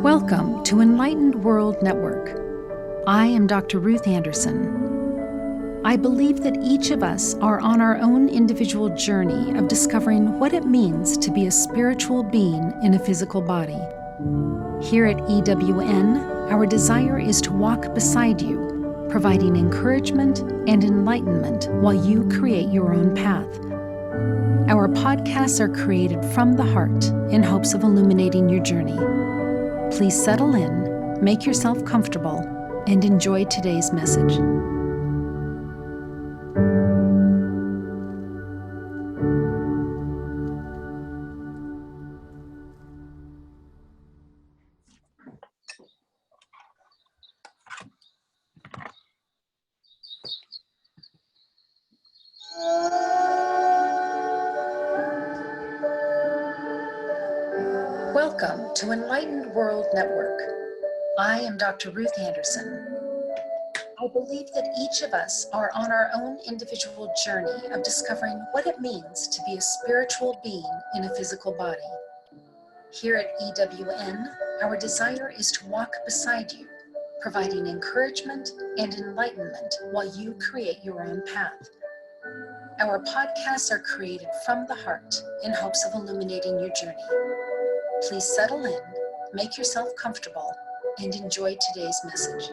Welcome to Enlightened World Network. I am Dr. Ruth Anderson. I believe that each of us are on our own individual journey of discovering what it means to be a spiritual being in a physical body. Here at EWN, our desire is to walk beside you, providing encouragement and enlightenment while you create your own path. Our podcasts are created from the heart in hopes of illuminating your journey. Please settle in, make yourself comfortable, and enjoy today's message. Welcome to Enlightened World Network. I am Dr. Ruth Anderson. I believe that each of us are on our own individual journey of discovering what it means to be a spiritual being in a physical body. Here at EWN, our desire is to walk beside you, providing encouragement and enlightenment while you create your own path. Our podcasts are created from the heart in hopes of illuminating your journey. Please settle in, make yourself comfortable, and enjoy today's message.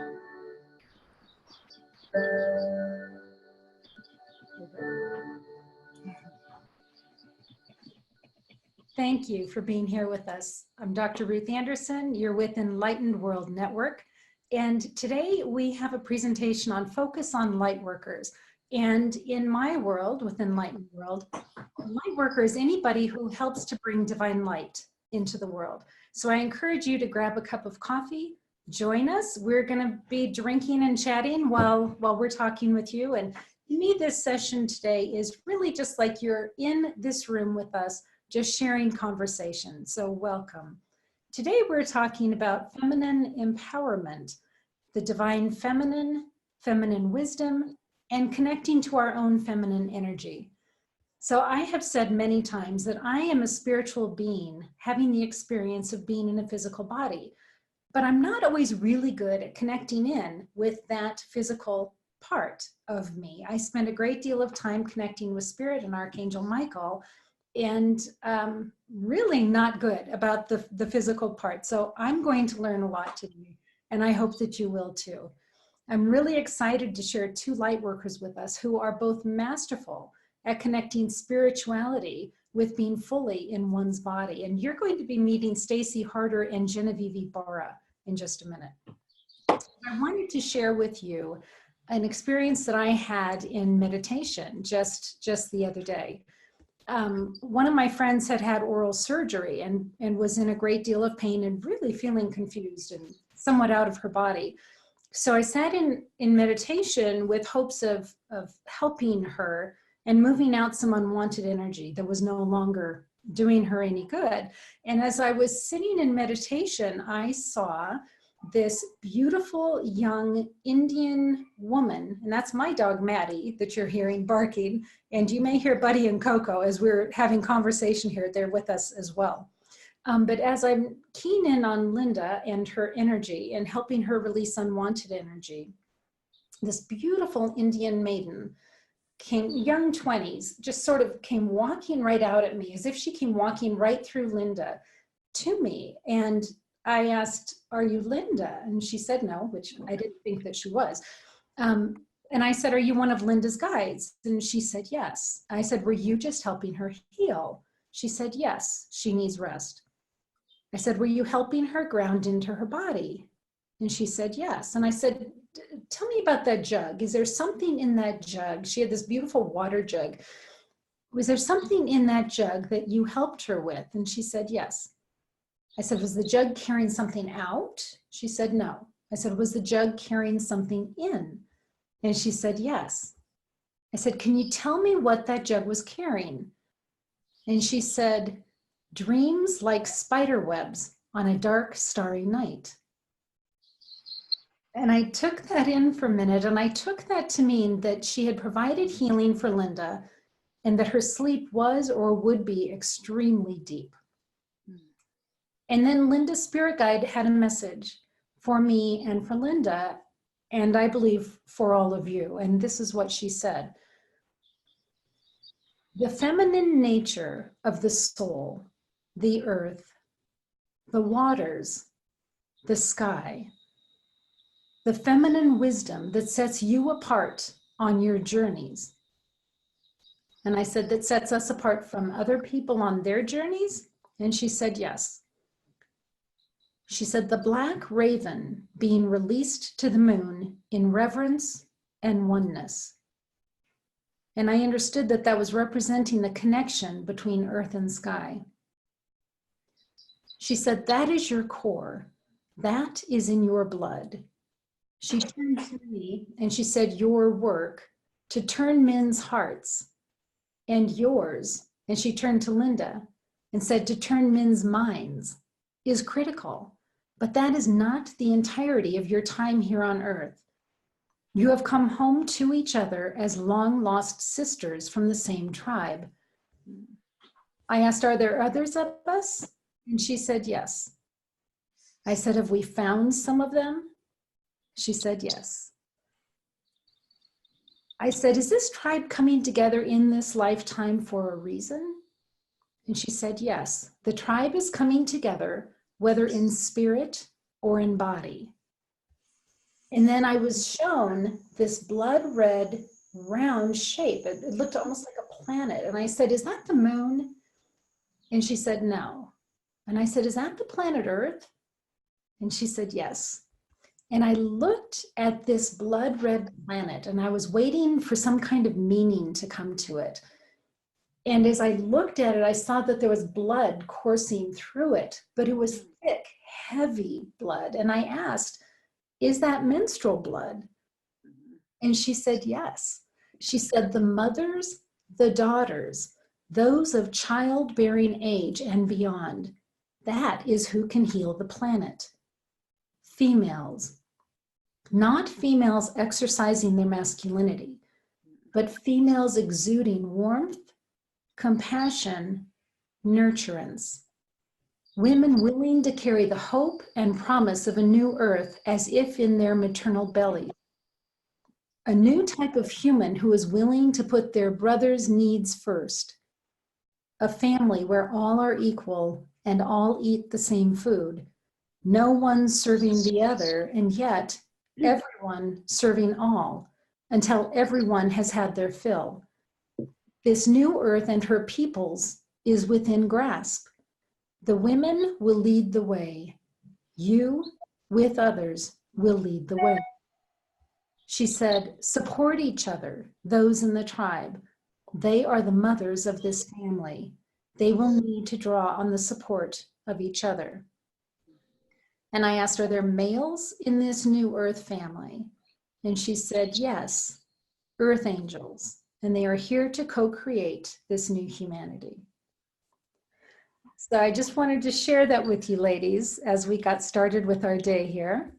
Thank you for being here with us. I'm Dr. Ruth Anderson. You're with Enlightened World Network. And today we have a presentation on focus on lightworkers. And in my world, with Enlightened World, lightworker is anybody who helps to bring divine light into the world. So I encourage you to grab a cup of coffee, join us. We're going to be drinking and chatting while we're talking with you. And to me, this session today is really just like you're in this room with us, just sharing conversation. So welcome. Today we're talking about feminine empowerment, the divine feminine, feminine wisdom, and connecting to our own feminine energy. So I have said many times that I am a spiritual being having the experience of being in a physical body, but I'm not always really good at connecting in with that physical part of me. I spend a great deal of time connecting with Spirit and Archangel Michael, and really not good about the physical part. So I'm going to learn a lot today, and I hope that you will too. I'm really excited to share two light workers with us who are both masterful at connecting spirituality with being fully in one's body. And you're going to be meeting Stacie and Jennevieve Ybarra in just a minute. I wanted to share with you an experience that I had in meditation just the other day. One of my friends had oral surgery and was in a great deal of pain and really feeling confused and somewhat out of her body. So I sat in meditation with hopes of helping her and moving out some unwanted energy that was no longer doing her any good. And as I was sitting in meditation, I saw this beautiful young Indian woman, and that's my dog Maddie that you're hearing barking, and you may hear Buddy and Coco as we're having conversation here. They're with us as well. But as I'm keen in on Linda and her energy and helping her release unwanted energy, this beautiful Indian maiden came, young 20s, just sort of came walking right out at me as if she came walking right through Linda to me. And I asked, "Are you Linda?" And she said no, which I didn't think that she was. And I said, "Are you one of Linda's guides?" And she said, "Yes." I said, "Were you just helping her heal?" She said, "Yes, she needs rest." I said, "Were you helping her ground into her body?" And she said, "Yes." And I said, "Tell me about that jug. Is there something in that jug?" She had this beautiful water jug. "Was there something in that jug that you helped her with?" And she said, "Yes." I said, "Was the jug carrying something out?" She said, "No." I said, "Was the jug carrying something in?" And she said, "Yes." I said, "Can you tell me what that jug was carrying?" And she said, "Dreams like spider webs on a dark, starry night." And I took that in for a minute, and I took that to mean that she had provided healing for Linda and that her sleep was or would be extremely deep. And then Linda's spirit guide had a message for me and for Linda, and I believe for all of you. And this is what she said. The feminine nature of the soul, the earth, the waters, the sky, the feminine wisdom that sets you apart on your journeys. And I said, that sets us apart from other people on their journeys? And she said, yes. She said, the black raven being released to the moon in reverence and oneness. And I understood that that was representing the connection between earth and sky. She said, that is your core. That is in your blood. She turned to me and she said, your work to turn men's hearts and yours, and she turned to Linda and said, to turn men's minds is critical, but that is not the entirety of your time here on earth. You have come home to each other as long lost sisters from the same tribe. I asked, are there others of us? And she said, yes. I said, have we found some of them? She said, yes. I said, is this tribe coming together in this lifetime for a reason? And she said, yes, the tribe is coming together, whether in spirit or in body. And then I was shown this blood red round shape. It looked almost like a planet. And I said, is that the moon? And she said, no. And I said, is that the planet Earth? And she said, yes. And I looked at this blood red planet and I was waiting for some kind of meaning to come to it. And as I looked at it, I saw that there was blood coursing through it, but it was thick, heavy blood. And I asked, is that menstrual blood? And she said, yes. She said, the mothers, the daughters, those of childbearing age and beyond, that is who can heal the planet. Females, not females exercising their masculinity, but females exuding warmth, compassion, nurturance. Women willing to carry the hope and promise of a new earth as if in their maternal belly. A new type of human who is willing to put their brother's needs first. A family where all are equal and all eat the same food. No one serving the other, and yet everyone serving all until everyone has had their fill. This new earth and her peoples is within grasp. The women will lead the way. You, with others, will lead the way. She said, support each other, those in the tribe. They are the mothers of this family. They will need to draw on the support of each other. And I asked, are there males in this new earth family? And she said, yes, earth angels. And they are here to co-create this new humanity. So I just wanted to share that with you ladies as we got started with our day here.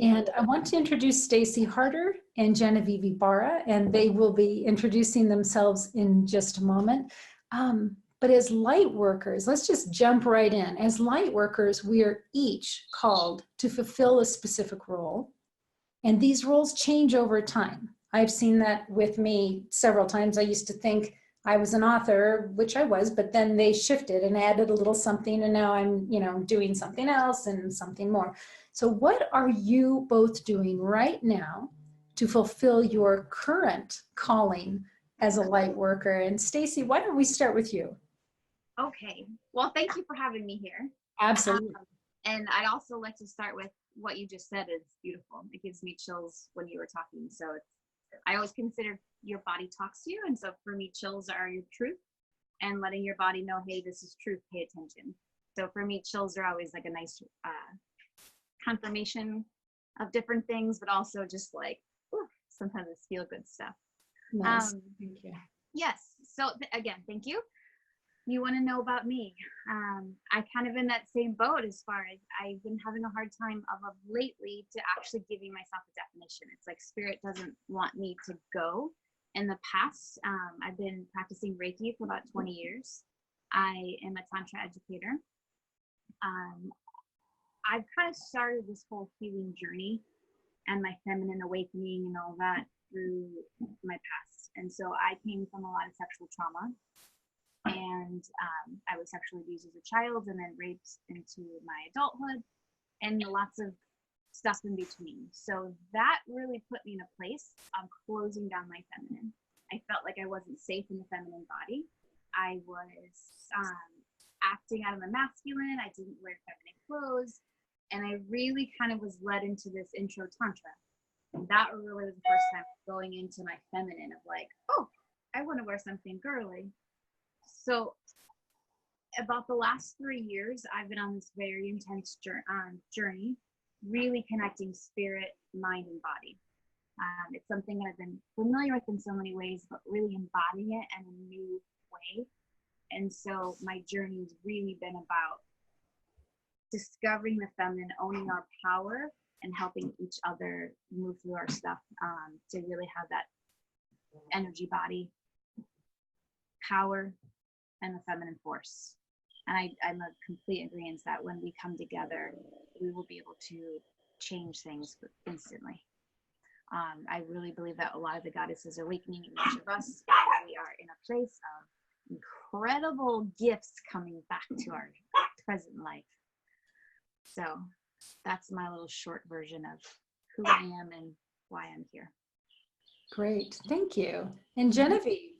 And I want to introduce Stacie Harder and Jennevieve Ybarra, and they will be introducing themselves in just a moment. But as light workers, let's just jump right in. As light workers, we are each called to fulfill a specific role. And these roles change over time. I've seen that with me several times. I used to think I was an author, which I was, but then they shifted and added a little something, and now I'm, doing something else and something more. So what are you both doing right now to fulfill your current calling as a light worker? And Stacie, why don't we start with you? Okay. Well, thank you for having me here. Absolutely. And I'd also like to start with what you just said is beautiful. It gives me chills when you were talking. So I always consider your body talks to you. And so for me, chills are your truth and letting your body know, hey, this is truth, pay attention. So for me, chills are always like a nice confirmation of different things, but also just like, ooh, sometimes it's feel good stuff. Nice. Thank you. Yes. So again, thank you. You want to know about me? I kind of in that same boat as far as I've been having a hard time of lately to actually giving myself a definition. It's like spirit doesn't want me to go. In the past, I've been practicing Reiki for about 20 years. I am a Tantra educator. I've kind of started this whole healing journey and my feminine awakening and all that through my past. And so I came from a lot of sexual trauma, and I was sexually abused as a child and then raped into my adulthood, and lots of stuff in between. So that really put me in a place of closing down my feminine. I felt like I wasn't safe in the feminine body. I was acting out of my masculine. I didn't wear feminine clothes. And I really kind of was led into this intro tantra. And that really was the first time going into my feminine of like, oh, I want to wear something girly. So about the last 3 years, I've been on this very intense journey, really connecting spirit, mind, and body. It's something that I've been familiar with in so many ways, but really embodying it in a new way. And so my journey has really been about discovering the feminine, owning our power, and helping each other move through our stuff to really have that energy, power, and the feminine force. And I'm a complete agreement that when we come together, we will be able to change things instantly. I really believe that a lot of the goddesses are awakening in each of us. And we are in a place of incredible gifts coming back to our present life. So that's my little short version of who I am and why I'm here. Great, thank you. And Jennevieve.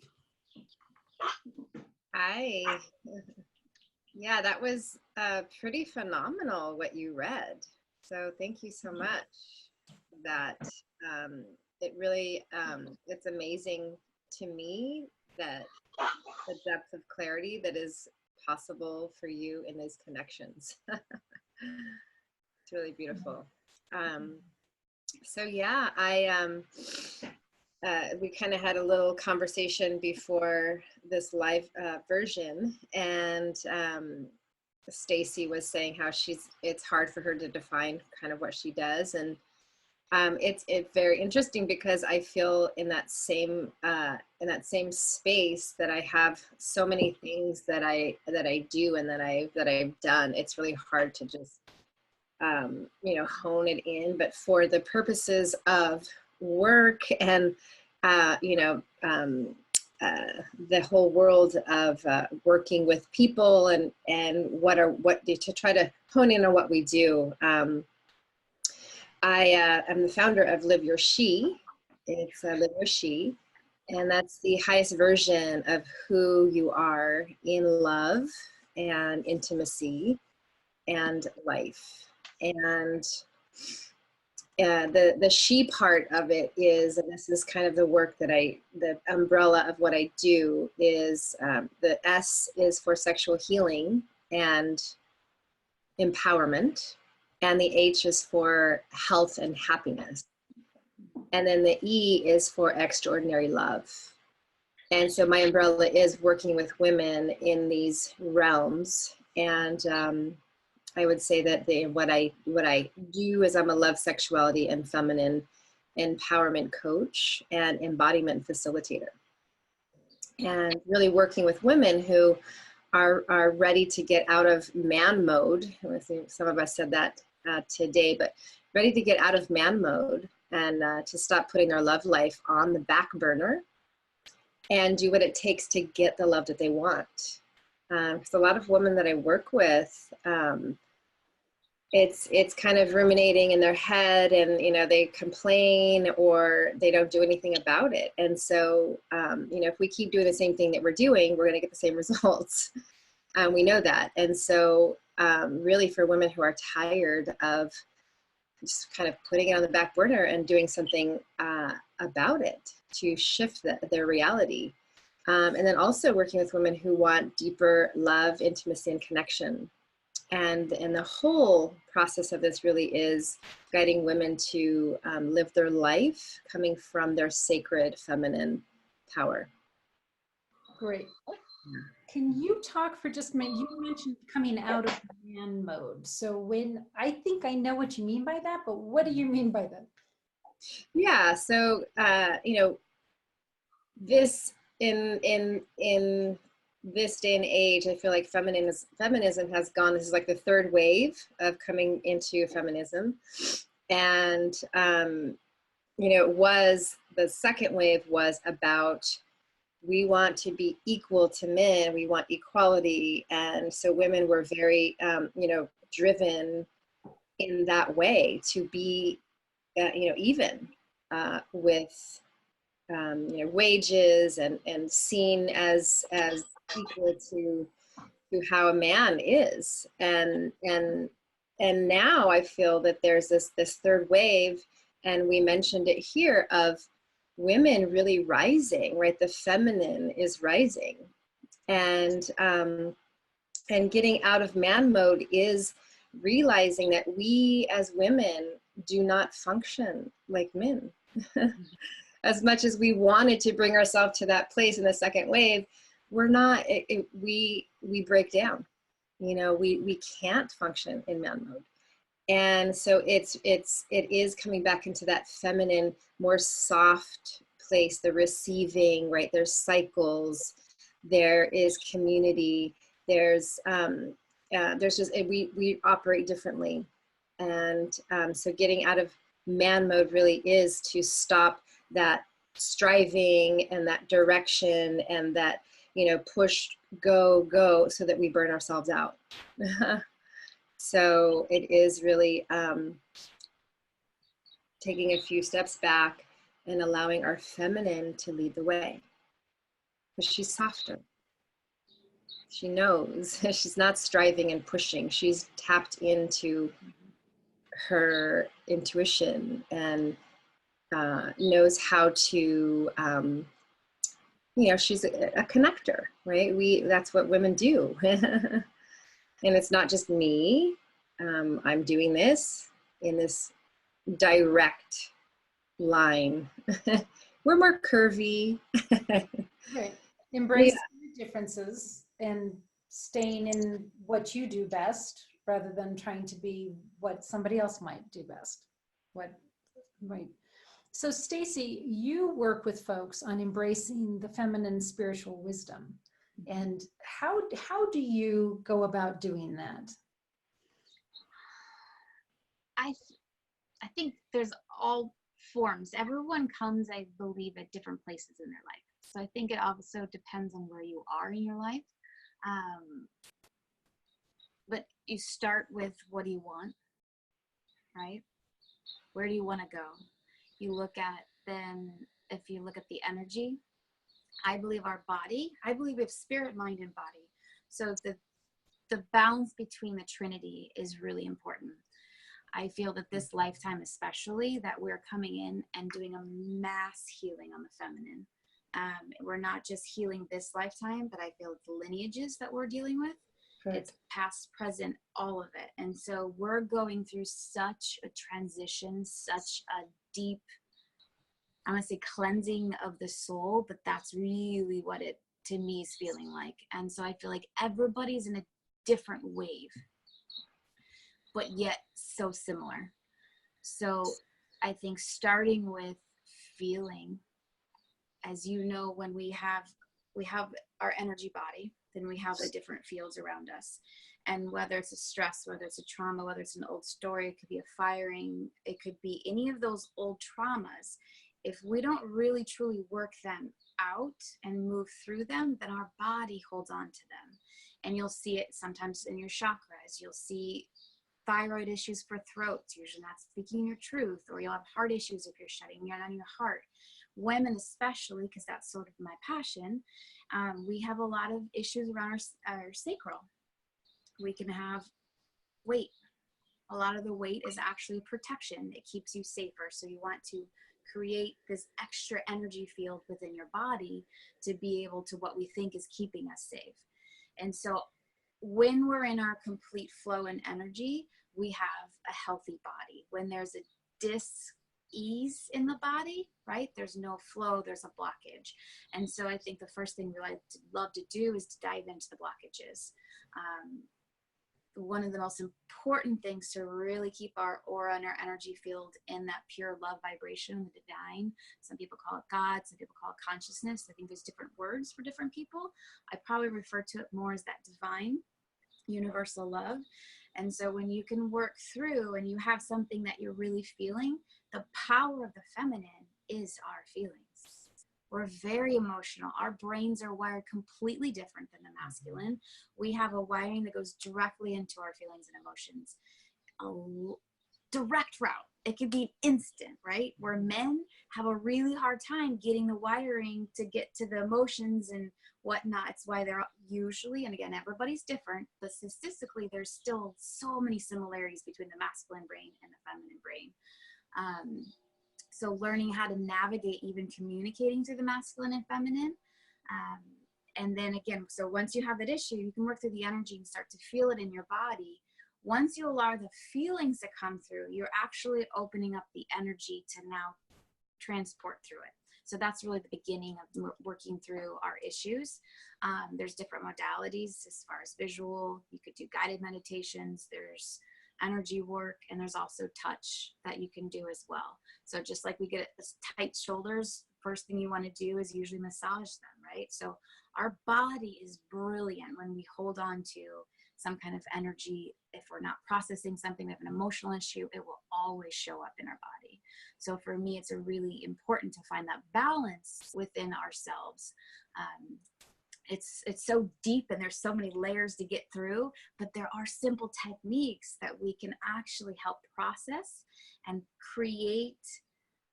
Hi. Yeah, that was pretty phenomenal what you read. So thank you so much. That it really, it's amazing to me that the depth of clarity that is possible for you in these connections. It's really beautiful. So yeah, we kind of had a little conversation before this live version, and Stacie was saying how it's hard for her to define kind of what she does, and it's very interesting because I feel in that same space that I have so many things that I do and that I've done. It's really hard to just hone it in, but for the purposes of work and the whole world of working with people and to try to hone in on what we do. I am the founder of Live Your She. It's Live Your She, and that's the highest version of who you are in love and intimacy and life. And the she part of it is, and this is kind of the work that the umbrella of what I do is, the S is for sexual healing and empowerment, and the H is for health and happiness. And then the E is for extraordinary love. And so my umbrella is working with women in these realms. And I would say that what I do is I'm a love, sexuality, and feminine empowerment coach and embodiment facilitator. And really working with women who are ready to get out of man mode. I think some of us said that today, but ready to get out of man mode and to stop putting their love life on the back burner and do what it takes to get the love that they want. Because a lot of women that I work with, it's kind of ruminating in their head, and they complain or they don't do anything about it. And so if we keep doing the same thing that we're doing, we're going to get the same results. We know that. And so really for women who are tired of just kind of putting it on the back burner and doing something about it to shift their reality. And then also working with women who want deeper love, intimacy, and connection. And the whole process of this really is guiding women to live their life coming from their sacred feminine power. Great. Can you talk for just a minute? You mentioned coming out of man mode. So I think I know what you mean by that, but what do you mean by that? Yeah. So, this in this day and age, I feel like feminism has gone, this is like the third wave of coming into feminism. And, you know, it was, the second wave was about, we want to be equal to men, we want equality. And so women were very, you know, driven in that way to be, you know, even with, you know, wages and seen as equal to how a man is. And now I feel that there's this third wave, and we mentioned it here, of women really rising, right? The feminine is rising, and getting out of man mode is realizing that we as women do not function like men. As much as we wanted to bring ourselves to that place in the second wave, we're not, we break down, you know, we can't function in man mode. And so it is coming back into that feminine, more soft place, the receiving, right? There's cycles, there is community, there's just, we operate differently. And so getting out of man mode really is to stop that striving and that direction and that, you know, push, go, so that we burn ourselves out. So it is really taking a few steps back and allowing our feminine to lead the way, because she's softer. She knows. She's not striving and pushing. She's tapped into her intuition and knows how to, you know, she's a connector, right? That's what women do. And it's not just me. I'm doing this in this direct line. We're more curvy. Right. Embrace the differences and staying in what you do best rather than trying to be what somebody else might do best. Right. So Stacie, you work with folks on embracing the feminine spiritual wisdom. And how do you go about doing that? I think there's all forms. Everyone comes, I believe, at different places in their life. So I think it also depends on where you are in your life. But you start with, what do you want, right? Where do you want to go? You look at, then if you look at the energy, I believe our body, I believe we have spirit, mind, and body. So the balance between the Trinity is really important. I feel that this lifetime especially, that we're coming in and doing a mass healing on the feminine. We're not just healing this lifetime, but I feel the lineages that we're dealing with. Right. It's past, present, all of it. And so we're going through such a transition, such a deep, I want to say cleansing of the soul, but that's really what it, to me, is feeling like. And so I feel like everybody's in a different wave, but yet so similar. So I think starting with feeling, as you know, when we have our energy body, then we have the different fields around us. And whether it's a stress, whether it's a trauma, whether it's an old story, it could be a firing, it could be any of those old traumas. If we don't really truly work them out and move through them, then our body holds on to them. And you'll see it sometimes in your chakras. You'll see thyroid issues for throats, usually not speaking your truth, or you'll have heart issues if you're shutting down your heart. Women especially, because that's sort of my passion, we have a lot of issues around our sacral. We can have weight. A lot of the weight is actually protection. It keeps you safer. So you want to create this extra energy field within your body to be able to, what we think is keeping us safe. And so when we're in our complete flow and energy, we have a healthy body. When there's a dis-ease in the body, right, there's no flow, there's a blockage. And so I think the first thing we love to do is to dive into the blockages. one of the most important things to really keep our aura and our energy field in that pure love vibration, the divine. Some people call it God, some people call it consciousness. I think there's different words for different people. I probably refer to it more as that divine, universal love. And so when you can work through and you have something that you're really feeling, the power of the feminine is our feelings. We're very emotional. Our brains are wired completely different than the masculine. We have a wiring that goes directly into our feelings and emotions. A direct route. It could be instant, right? Where men have a really hard time getting the wiring to get to the emotions and whatnot. It's why they're usually, and again, everybody's different, but statistically, there's still so many similarities between the masculine brain and the feminine brain. So learning how to navigate even communicating through the masculine and feminine. And then again, so once you have that issue, you can work through the energy and start to feel it in your body. Once you allow the feelings to come through, you're actually opening up the energy to now transport through it. So that's really the beginning of working through our issues. There's different modalities as far as visual. You could do guided meditations. There's energy work, and there's also touch that you can do as well. So just like we get tight shoulders, first thing you want to do is usually massage them, right? So our body is brilliant when we hold on to some kind of energy. If we're not processing something, we have an emotional issue, it will always show up in our body. So for me, it's a really important to find that balance within ourselves. It's so deep and there's so many layers to get through, but there are simple techniques that we can actually help process and create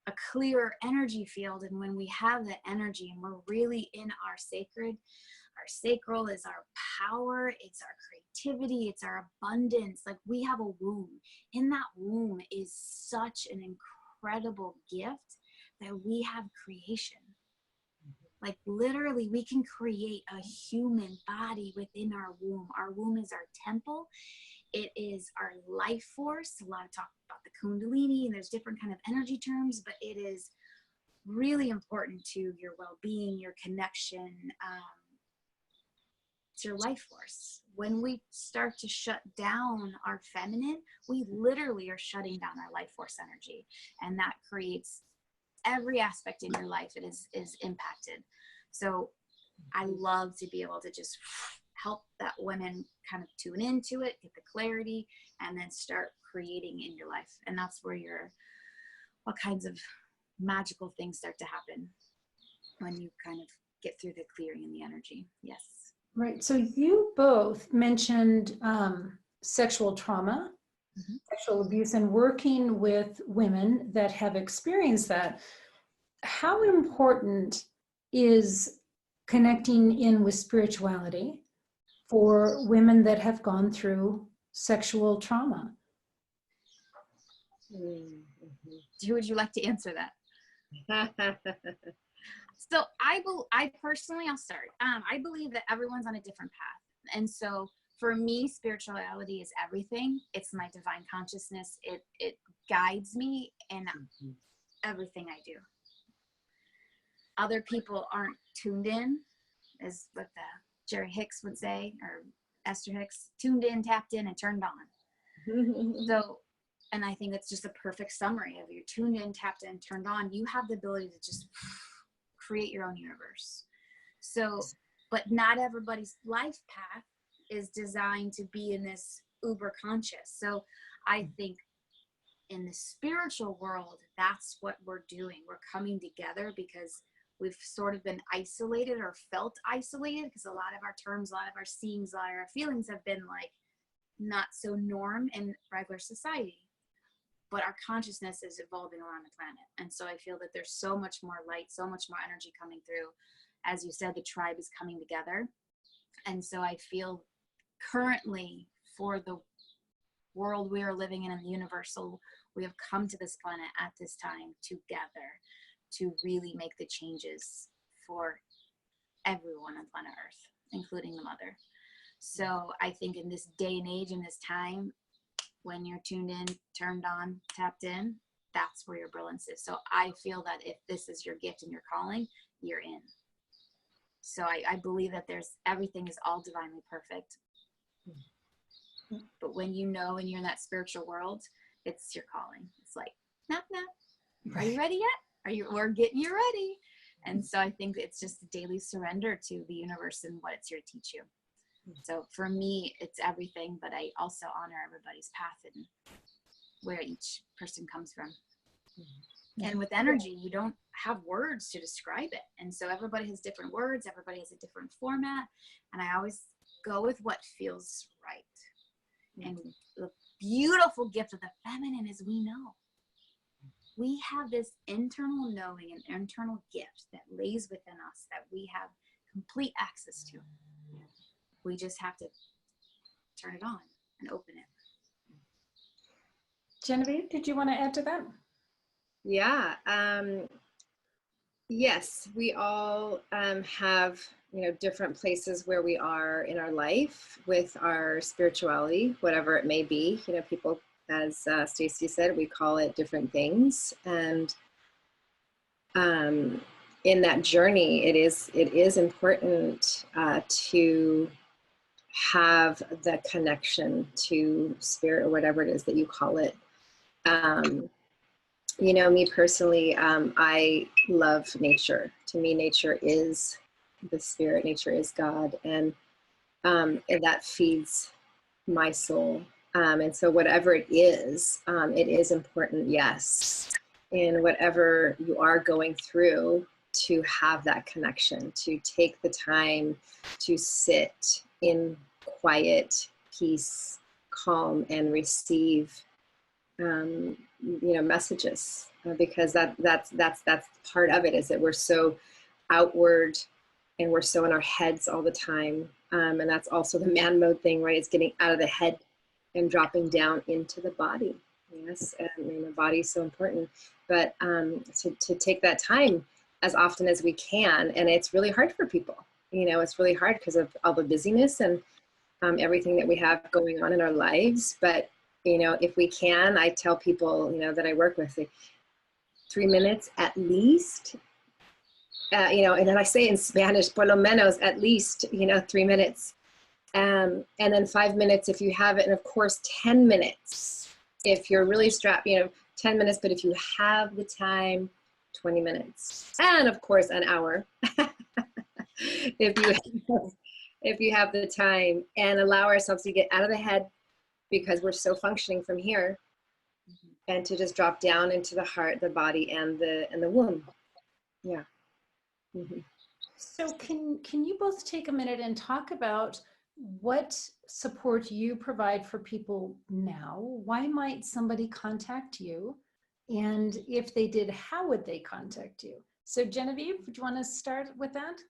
a clearer energy field. And when we have that energy and we're really in our sacral is our power, it's our creativity, it's our abundance. Like we have a womb. In that womb is such an incredible gift that we have creation. Like literally we can create a human body within our womb. Our womb is our temple. It is our life force. A lot of talk about the Kundalini, and there's different kind of energy terms, but it is really important to your well-being, your connection, to your life force. When we start to shut down our feminine, we literally are shutting down our life force energy, and that creates every aspect in your life it is impacted. So I love to be able to just help that women kind of tune into it, get the clarity, and then start creating in your life. And that's where all kinds of magical things start to happen when you kind of get through the clearing and the energy. Yes. Right. So you both mentioned sexual trauma, sexual abuse, and working with women that have experienced that. How important is connecting in with spirituality for women that have gone through sexual trauma? Who would you like to answer that? So I personally, I'll start. I believe that everyone's on a different path. And so for me, spirituality is everything. It's my divine consciousness. It guides me in everything I do. Other people aren't tuned in, is what the Jerry Hicks would say, or Esther Hicks, tuned in, tapped in, and turned on. So, and I think that's just a perfect summary of you're tuned in, tapped in, turned on. You have the ability to just create your own universe. So, but not everybody's life path is designed to be in this uber conscious. So I think in the spiritual world, that's what we're doing. We're coming together because we've sort of been isolated or felt isolated, because a lot of our terms, a lot of our seeings, a lot of our feelings have been like not so norm in regular society. But our consciousness is evolving around the planet. And so I feel that there's so much more light, so much more energy coming through. As you said, the tribe is coming together. And so I feel currently for the world we are living in the universal, we have come to this planet at this time together to really make the changes for everyone on planet Earth, including the mother. So I think in this day and age, in this time, when you're tuned in, turned on, tapped in, that's where your brilliance is. So I feel that if this is your gift and your calling, you're in. So I believe that everything is all divinely perfect. But when you know and you're in that spiritual world, it's your calling. It's like, knock, knock. Are you ready yet? We're getting you ready. And so I think it's just a daily surrender to the universe and what it's here to teach you. So for me, it's everything, but I also honor everybody's path and where each person comes from. And with energy, you don't have words to describe it. And so everybody has different words, everybody has a different format. And I always go with what feels right. And the beautiful gift of the feminine is we know. We have this internal knowing and internal gift that lays within us that we have complete access to. We just have to turn it on and open it. Jennevieve, did you want to add to that? Yeah. Yes, we all have, different places where we are in our life with our spirituality, whatever it may be. People, as Stacie said, we call it different things. And in that journey, it is important to have the connection to spirit, or whatever it is that you call it. Me personally, I love nature. To me, nature is the spirit, nature is God, and that feeds my soul. And so whatever it is important, yes, in whatever you are going through, to have that connection, to take the time to sit in quiet, peace, calm, and receive messages, because that's part of it, is that we're so outward and we're so in our heads all the time. And that's also the man mode thing, right? It's getting out of the head and dropping down into the body. Yes, and the body is so important, but to take that time as often as we can. And it's really hard for people. It's really hard because of all the busyness and everything that we have going on in our lives. But if we can, I tell people, that I work with, 3 minutes at least, and then I say in Spanish, por lo menos, at least, 3 minutes. And then 5 minutes if you have it. And of course, 10 minutes, if you're really strapped, 10 minutes, but if you have the time, 20 minutes. And of course, an hour, if you have the time, and allow ourselves to get out of the head, because we're so functioning from here, and to just drop down into the heart, the body, and the womb. Yeah. Mm-hmm. So can you both take a minute and talk about what support you provide for people now? Why might somebody contact you? And if they did, how would they contact you? So Jennevieve, would you want to start with that?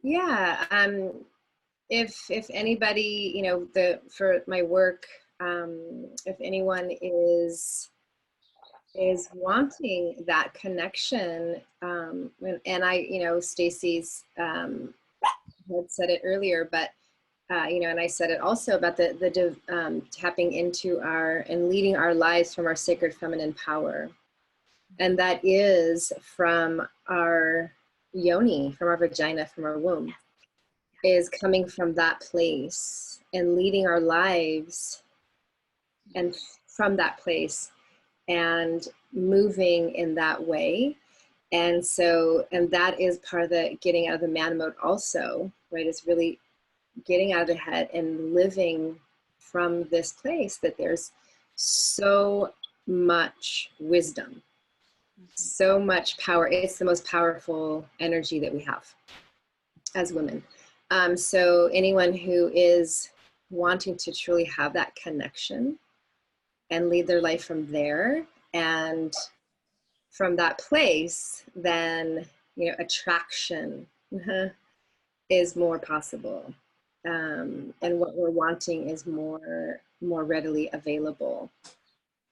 Yeah. If anybody, for my work, if anyone is wanting that connection, and I, Stacie's had said it earlier, but and I said it also about the tapping into and leading our lives from our sacred feminine power, and that is from our yoni, from our vagina, from our womb, is coming from that place and leading our lives, and from that place, and moving in that way. And so, and that is part of the getting out of the man mode also, right? It's really getting out of the head and living from this place that there's so much wisdom, so much power. It's the most powerful energy that we have as women. So anyone who is wanting to truly have that connection and lead their life from there, and from that place, then, attraction is more possible. And what we're wanting is more readily available.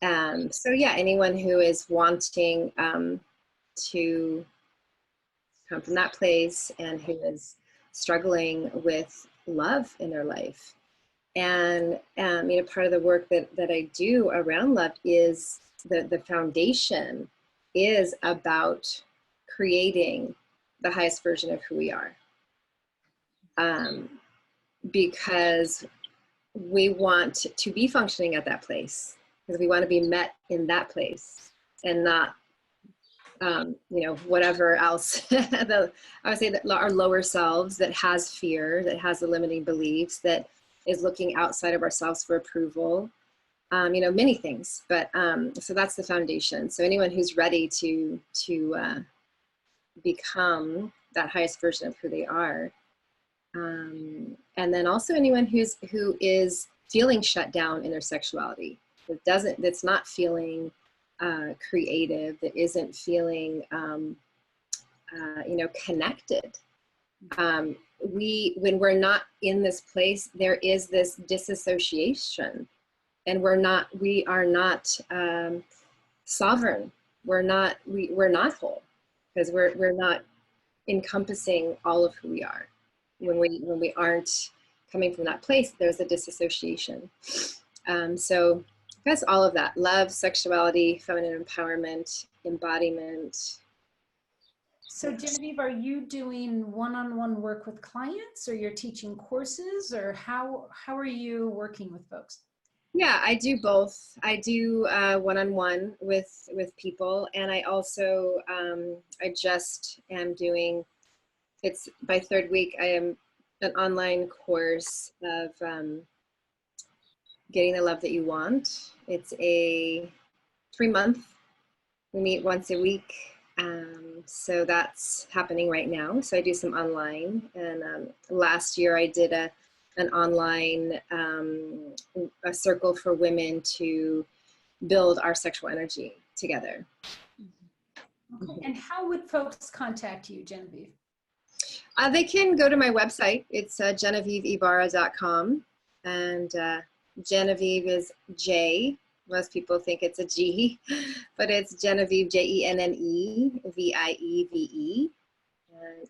So yeah, anyone who is wanting to come from that place, and who is struggling with love in their life. And part of the work that I do around love is the foundation is about creating the highest version of who we are. Because we want to be functioning at that place, because we want to be met in that place and not, you know, whatever else. I would say that our lower selves that has fear, that has the limiting beliefs, that is looking outside of ourselves for approval, you know, many things. But so that's the foundation. So anyone who's ready to become that highest version of who they are, and then also anyone who is feeling shut down in their sexuality, that's not feeling creative, that isn't feeling you know, connected. When we're not in this place, there is this disassociation, and we are not sovereign. We're not whole, because we're not encompassing all of who we are. When we aren't coming from that place, there's a disassociation. So that's all of that: love, sexuality, feminine empowerment, embodiment. So Jennevieve, are you doing one-on-one work with clients, or you're teaching courses, or how are you working with folks? Yeah, I do both. I do one-on-one with people, and I also I just am doing, it's my third week, I am an online course of getting the love that you want. It's a 3-month. We meet once a week. So that's happening right now. So I do some online, and last year I did an online a circle for women to build our sexual energy together. Okay. And how would folks contact you, Jennevieve? They can go to my website. It's JenneviveYbarra.com, and Jennevieve is J. Most people think it's a G, but it's Jennevieve, Jennevieve,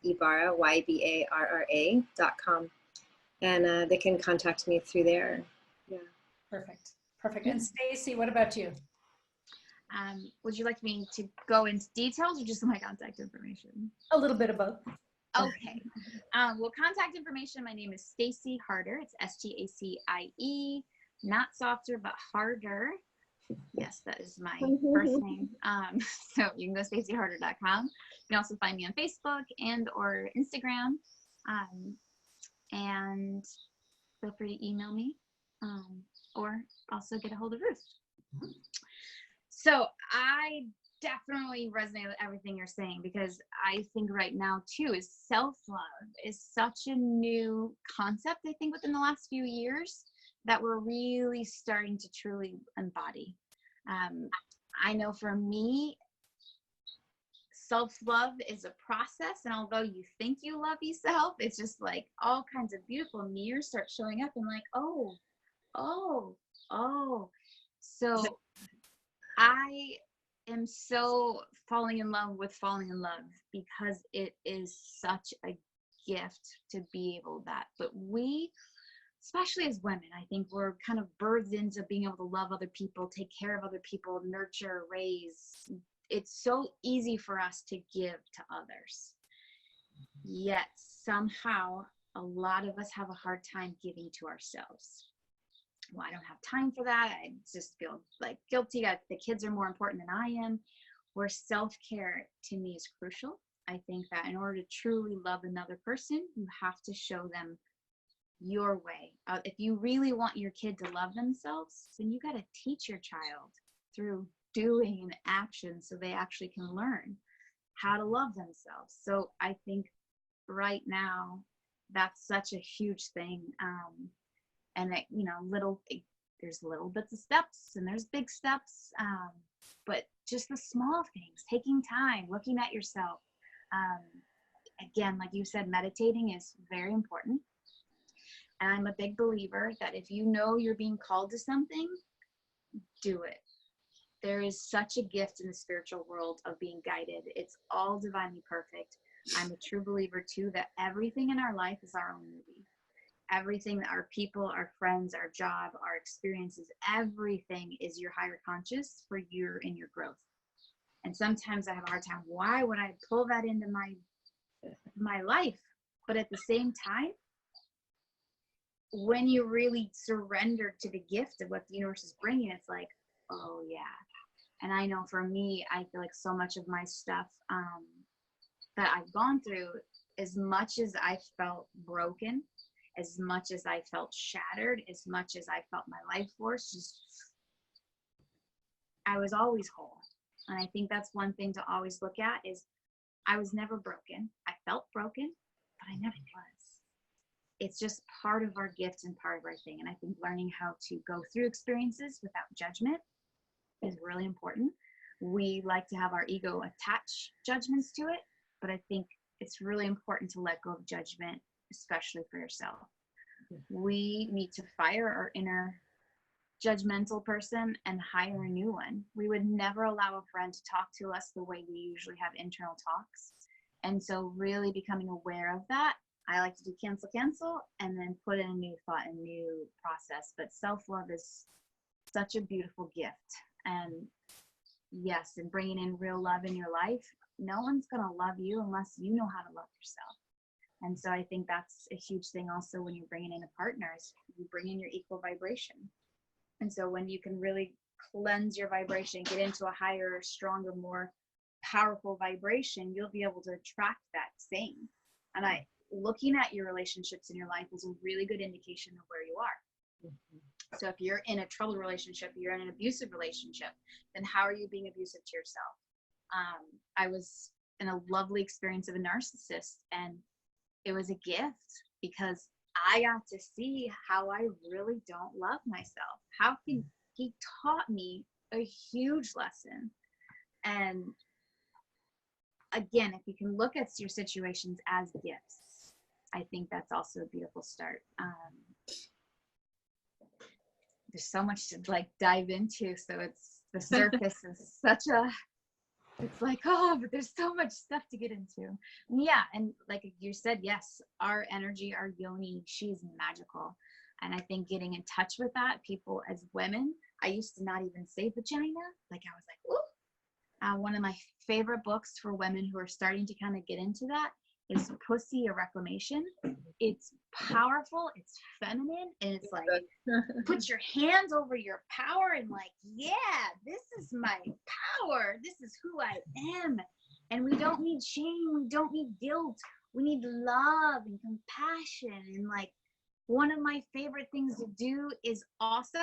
Ybarra, YBARRA.com. And they can contact me through there. Yeah. Perfect. Perfect. And Stacie, what about you? Would you like me to go into details or just my contact information? A little bit of both. Okay. Well, contact information, my name is Stacie Harder. It's STACIE, not softer, but harder. Yes, that is my first name. So you can go stacieharder.com. You can also find me on Facebook and or Instagram. And feel free to email me, or also get a hold of Ruth. So I definitely resonate with everything you're saying, because I think right now too is self-love is such a new concept, I think, within the last few years that we're really starting to truly embody. I know for me, self-love is a process, and although you think you love yourself, it's just like all kinds of beautiful mirrors start showing up, and like, oh. So I am so falling in love with falling in love, because it is such a gift to be able that. But we, especially as women, I think we're kind of birthed into being able to love other people, take care of other people, nurture, raise. It's so easy for us to give to others. Yet somehow a lot of us have a hard time giving to ourselves. Well, I don't have time for that. I just feel like guilty. The kids are more important than I am. Where self-care to me is crucial. I think that in order to truly love another person, you have to show them your way. If you really want your kid to love themselves, then you got to teach your child through doing and action, so they actually can learn how to love themselves. So I think right now that's such a huge thing. And that, you know, there's little bits of steps and there's big steps, but just the small things, taking time, looking at yourself. Again, like you said, meditating is very important. And I'm a big believer that if you know you're being called to something, do it. There is such a gift in the spiritual world of being guided. It's all divinely perfect. I'm a true believer too that everything in our life is our own movie. Everything, our people, our friends, our job, our experiences, everything is your higher conscious for your growth. And sometimes I have a hard time. Why would I pull that into my life? But at the same time, when you really surrender to the gift of what the universe is bringing, it's like, oh yeah. And I know for me, I feel like so much of my stuff that I've gone through, as much as I felt broken, as much as I felt shattered, as much as I felt my life force, just, I was always whole. And I think that's one thing to always look at is I was never broken. I felt broken, but I never was. It's just part of our gift and part of our thing. And I think learning how to go through experiences without judgment is really important. We like to have our ego attach judgments to it, but I think it's really important to let go of judgment, especially for yourself. We need to fire our inner judgmental person and hire a new one. We would never allow a friend to talk to us the way we usually have internal talks. And so really becoming aware of that, I like to do cancel, and then put in a new thought, a new process. But self-love is such a beautiful gift. And yes, and bringing in real love in your life, no one's going to love you unless you know how to love yourself. And so I think that's a huge thing also when you're bringing in a partner, is you bring in your equal vibration. And so when you can really cleanse your vibration, get into a higher, stronger, more powerful vibration, you'll be able to attract that same. And looking at your relationships in your life is a really good indication of where you are. Mm-hmm. So if you're in a troubled relationship, you're in an abusive relationship, then how are you being abusive to yourself? I was in a lovely experience of a narcissist, and it was a gift because I got to see how I really don't love myself. How can he taught me a huge lesson. And again, if you can look at your situations as gifts, I think that's also a beautiful start. There's so much to like dive into. So it's the surface is such a, it's like, oh, but there's so much stuff to get into. Yeah. And like you said, yes, our energy, our yoni, she's magical. And I think getting in touch with that, people as women, I used to not even say vagina. Like I was like, ooh. One of my favorite books for women who are starting to kind of get into that is Pussy, a Reclamation. It's powerful, it's feminine, and it's like, put your hands over your power and like, yeah, this is my power. This is who I am. And we don't need shame. We don't need guilt. We need love and compassion. And like, one of my favorite things to do is also,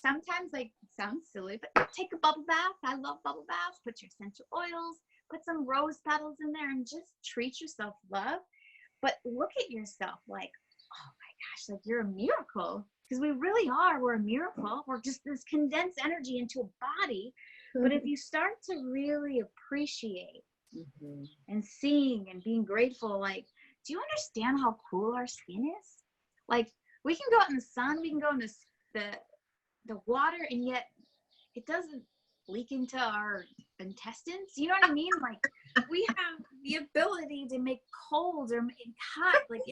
sometimes like, it sounds silly, but take a bubble bath. I love bubble baths. Put your essential oils, put some rose petals in there, and just treat yourself love. But look at yourself like, oh my gosh, like you're a miracle. Because we really are. We're a miracle. We're just this condensed energy into a body. But if you start to really appreciate and seeing and being grateful, like, do you understand how cool our skin is? Like, we can go out in the sun, we can go in the water, and yet it doesn't leak into our intestines. You know what I mean? Like, we have the ability to make cold or make hot. Like,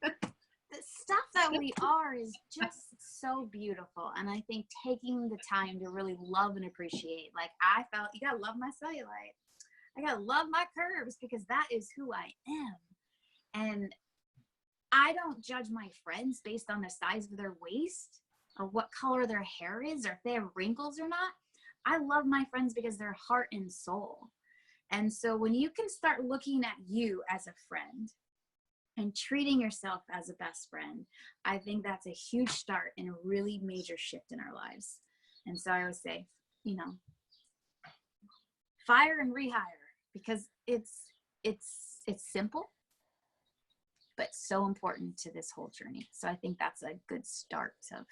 the stuff that we are is just so beautiful. And I think taking the time to really love and appreciate, like I felt, you gotta love my cellulite. I gotta love my curves because that is who I am. And I don't judge my friends based on the size of their waist or what color their hair is or if they have wrinkles or not. I love my friends because they're heart and soul. And so when you can start looking at you as a friend and treating yourself as a best friend, I think that's a huge start and a really major shift in our lives. And so I always say, you know, fire and rehire, because it's simple, but so important to this whole journey. So I think that's a good start of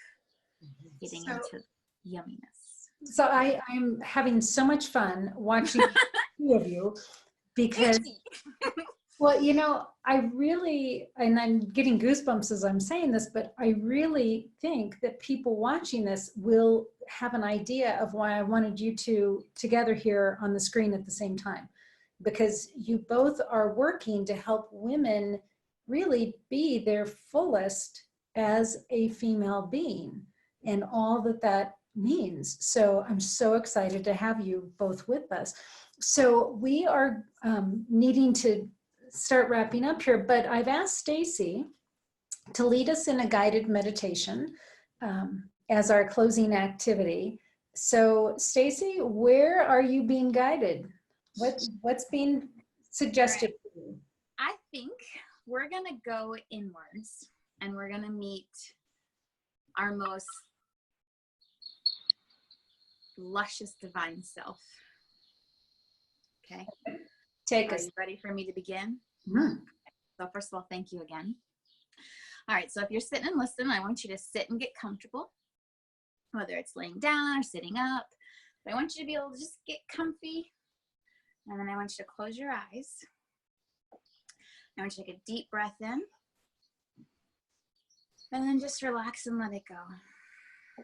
getting into yumminess. So I'm having so much fun watching the two of you because, well, you know, I really, and I'm getting goosebumps as I'm saying this, but I really think that people watching this will have an idea of why I wanted you two together here on the screen at the same time, because you both are working to help women really be their fullest as a female being and all that that means. So I'm so excited to have you both with us. So we are needing to start wrapping up here, but I've asked Stacie to lead us in a guided meditation as our closing activity. So, Stacie, where are you being guided? What's being suggested for you? I think we're going to go inwards and we're going to meet our most luscious divine self. Okay. Take Are us. you ready for me to begin? Mm-hmm. So first of all, thank you again. All right, so if you're sitting and listening, I want you to sit and get comfortable, whether it's laying down or sitting up. But I want you to be able to just get comfy. And then I want you to close your eyes. I want you to take a deep breath in. And then just relax and let it go.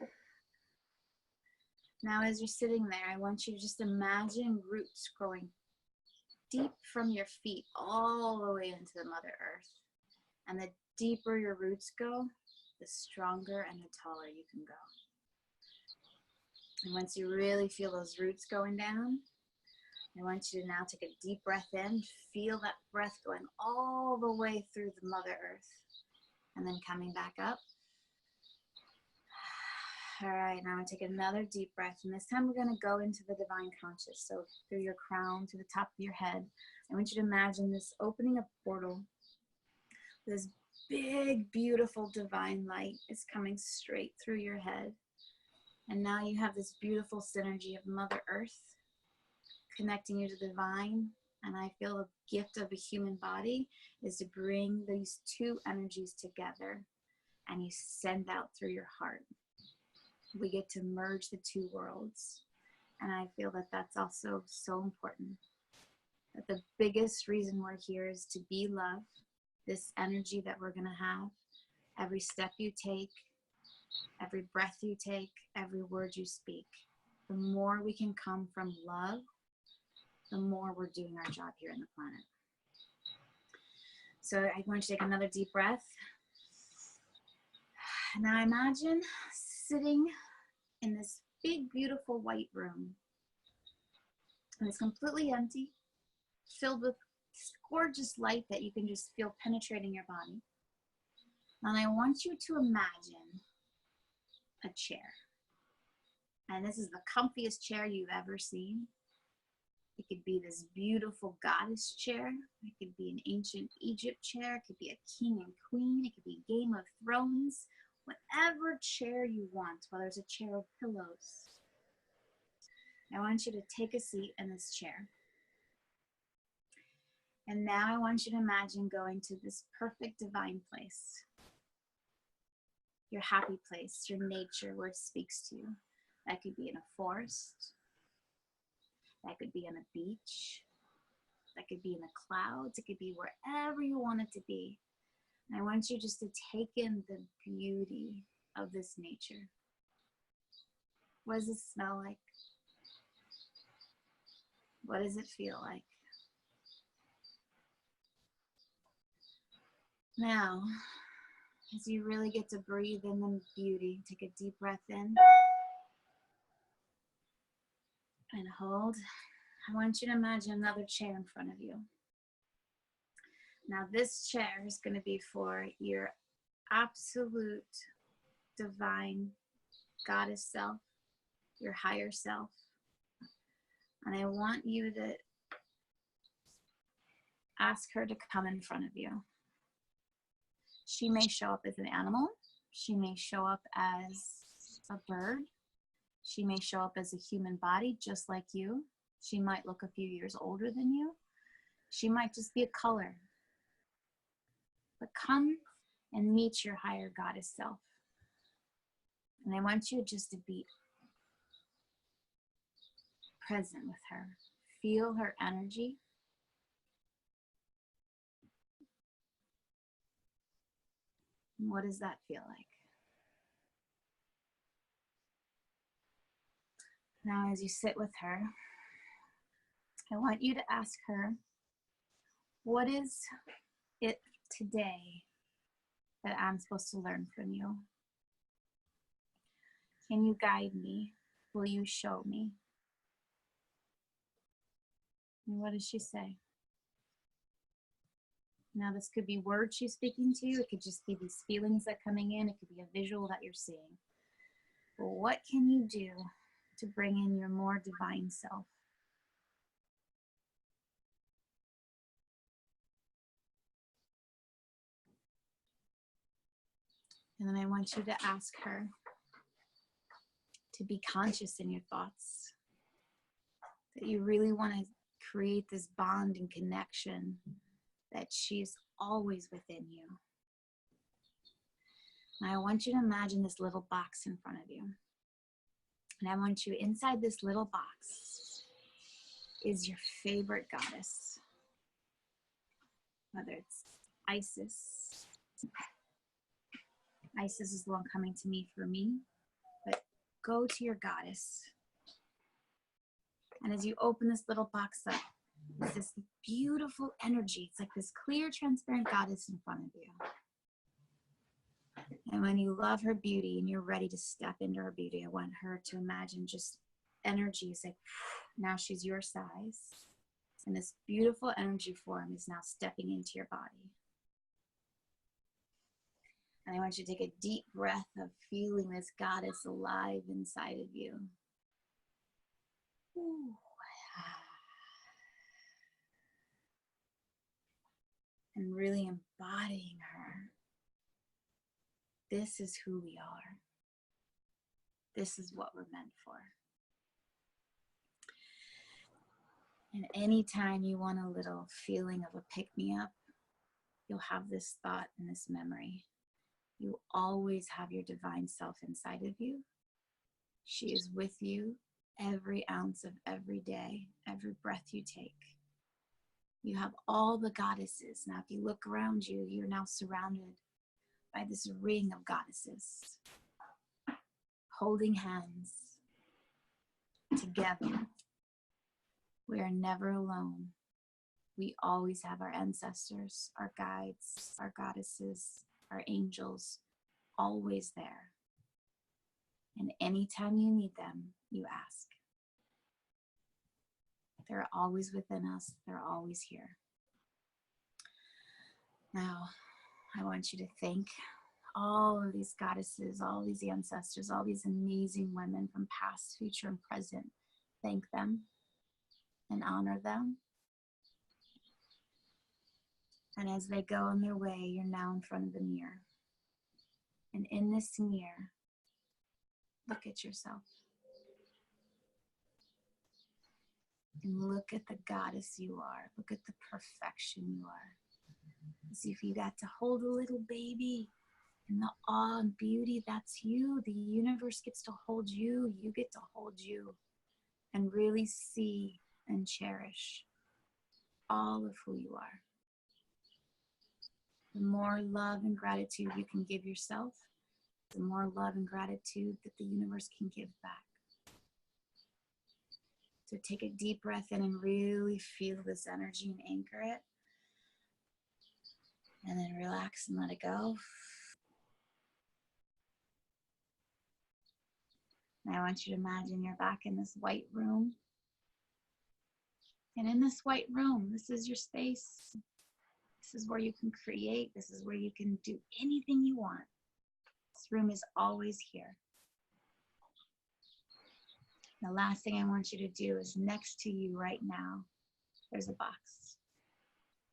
Now, as you're sitting there, I want you to just imagine roots growing deep from your feet all the way into the Mother Earth. And the deeper your roots go, the stronger and the taller you can go. And once you really feel those roots going down, I want you to now take a deep breath in. Feel that breath going all the way through the Mother Earth. And then coming back up. All right, now I'm going to take another deep breath. And this time we're going to go into the divine conscious. So through your crown, to the top of your head. I want you to imagine this opening a portal. This big, beautiful divine light is coming straight through your head. And now you have this beautiful synergy of Mother Earth connecting you to the divine. And I feel the gift of a human body is to bring these two energies together and you send out through your heart. We get to merge the two worlds. And I feel that that's also so important. That the biggest reason we're here is to be love, this energy that we're going to have. Every step you take, every breath you take, every word you speak. The more we can come from love, the more we're doing our job here on the planet. So I want you to take another deep breath. Now imagine sitting in this big, beautiful white room. And it's completely empty, filled with gorgeous light that you can just feel penetrating your body. And I want you to imagine a chair. And this is the comfiest chair you've ever seen. It could be this beautiful goddess chair. It could be an ancient Egypt chair. It could be a king and queen. It could be Game of Thrones. Whatever chair you want, whether it's a chair of pillows. I want you to take a seat in this chair. And now I want you to imagine going to this perfect divine place. Your happy place, your nature, where it speaks to you. That could be in a forest. That could be on a beach. That could be in the clouds. It could be wherever you want it to be. And I want you just to take in the beauty of this nature. What does it smell like? What does it feel like? Now, as you really get to breathe in the beauty, take a deep breath in. And hold. I want you to imagine another chair in front of you. Now this chair is going to be for your absolute divine goddess self, your higher self. And I want you to ask her to come in front of you. She may show up as an animal. She may show up as a bird. She may show up as a human body, just like you. She might look a few years older than you. She might just be a color. But come and meet your higher goddess self. And I want you just to be present with her. Feel her energy. And what does that feel like? Now, as you sit with her, I want you to ask her, what is it today that I'm supposed to learn from you? Can you guide me? Will you show me? And what does she say? Now, this could be words she's speaking to you. It could just be these feelings that are coming in. It could be a visual that you're seeing. But what can you do to bring in your more divine self? And then I want you to ask her to be conscious in your thoughts, that you really want to create this bond and connection, that she's always within you. And I want you to imagine this little box in front of you. And I want you, inside this little box is your favorite goddess, whether it's Isis. Isis is the one coming to me for me, but go to your goddess. And as you open this little box up, it's this beautiful energy. It's like this clear, transparent goddess in front of you. And when you love her beauty and you're ready to step into her beauty, I want her to imagine just energy. It's like, now she's your size. And this beautiful energy form is now stepping into your body. And I want you to take a deep breath of feeling this goddess alive inside of you. Ooh. And really embodying her. This is who we are. This is what we're meant for. And anytime you want a little feeling of a pick-me-up, you'll have this thought and this memory. You always have your divine self inside of you. She is with you every ounce of every day, every breath you take. You have all the goddesses. Now, if you look around you, you're now surrounded by this ring of goddesses, holding hands together. We are never alone. We always have our ancestors, our guides, our goddesses, our angels, always there. And anytime you need them, you ask. They're always within us. They're always here. Now, I want you to thank all of these goddesses, all these ancestors, all these amazing women from past, future, and present. Thank them and honor them. And as they go on their way, you're now in front of the mirror. And in this mirror, look at yourself. And look at the goddess you are. Look at the perfection you are. As if you got to hold a little baby, and the awe and beauty, that's you. The universe gets to hold you. You get to hold you. And really see and cherish all of who you are. The more love and gratitude you can give yourself, the more love and gratitude that the universe can give back. So take a deep breath in and really feel this energy and anchor it. And then relax and let it go. And I want you to imagine you're back in this white room. And in this white room, this is your space. This is where you can create. This is where you can do anything you want. This room is always here. The last thing I want you to do is next to you right now, there's a box.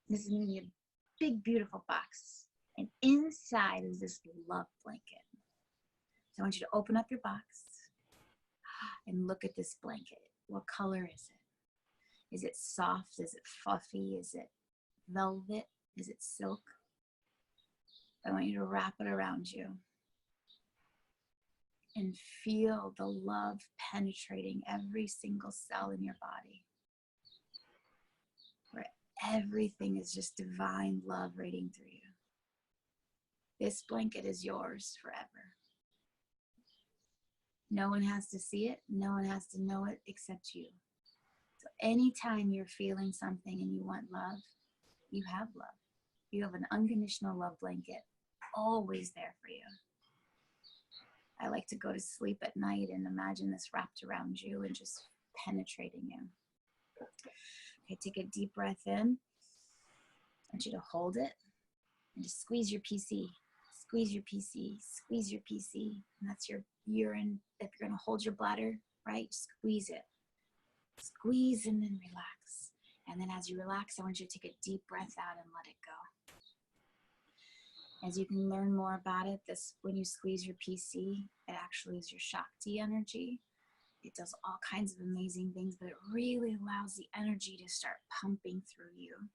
This is going to be a big, beautiful box. And inside is this love blanket. So I want you to open up your box and look at this blanket. What color is it? Is it soft? Is it fluffy? Is it velvet? Is it silk? I want you to wrap it around you and feel the love penetrating every single cell in your body, where everything is just divine love radiating through you. This blanket is yours forever. No one has to see it. No one has to know it except you. So anytime you're feeling something and you want love, you have love. You have an unconditional love blanket always there for you. I like to go to sleep at night and imagine this wrapped around you and just penetrating you. Okay, take a deep breath in. want you to hold it and just squeeze your PC. Squeeze your PC, squeeze your PC. And that's your urine. If you're going to hold your bladder, right? Squeeze it. Squeeze and then relax. And then as you relax, I want you to take a deep breath out and let it go. As you can learn more about it, when you squeeze your PC, it actually is your Shakti energy. It does all kinds of amazing things, but it really allows the energy to start pumping through you.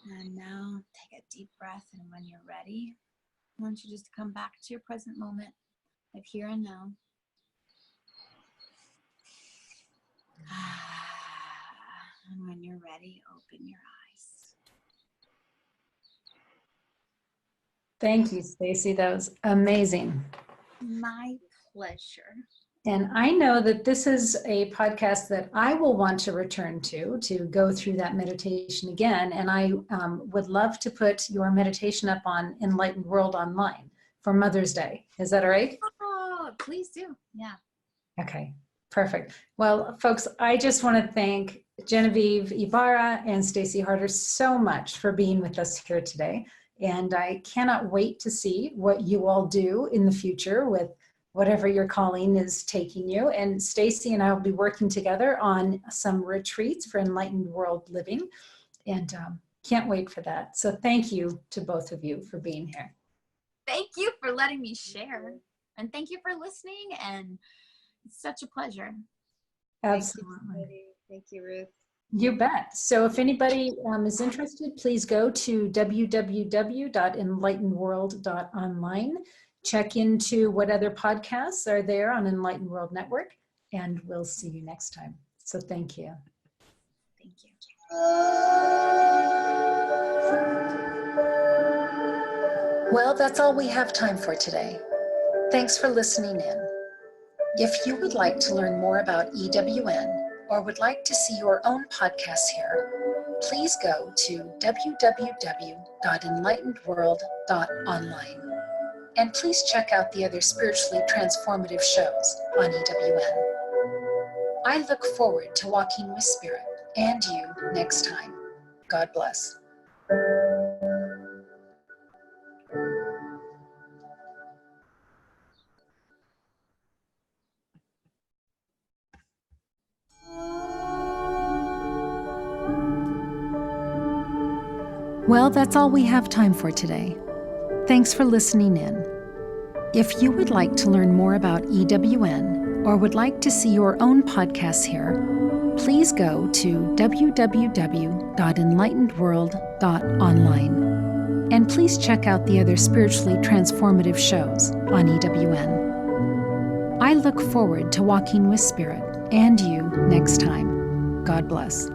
And now take a deep breath, and when you're ready, I want you just to come back to your present moment of here and now. And when you're ready, open your eyes. Thank you, Stacie. That was amazing. My pleasure. And I know that this is a podcast that I will want to return to go through that meditation again. And I would love to put your meditation up on Enlightened World online for Mother's Day. Is that all right? Oh, please do. Yeah. Okay, perfect. Well, folks, I just want to thank Jennevieve Ybarra and Stacie Harder so much for being with us here today. And I cannot wait to see what you all do in the future with whatever your calling is taking you. And Stacie and I will be working together on some retreats for Enlightened World living, and can't wait for that. So thank you to both of you for being here. Thank you for letting me share, and thank you for listening, and it's such a pleasure. Absolutely. Thank you, Ruth. You bet. So if anybody is interested, please go to www.enlightenedworld.online. Check into what other podcasts are there on Enlightened World Network, and we'll see you next time. So thank you. Thank you. Well, that's all we have time for today. Thanks for listening in. If you would like to learn more about EWN or would like to see your own podcasts here, please go to www.enlightenedworld.online. And please check out the other spiritually transformative shows on EWN. I look forward to walking with Spirit and you next time. God bless. Well, that's all we have time for today. Thanks for listening in. If you would like to learn more about EWN or would like to see your own podcasts here, please go to www.enlightenedworld.online. And please check out the other spiritually transformative shows on EWN. I look forward to walking with Spirit and you next time. God bless.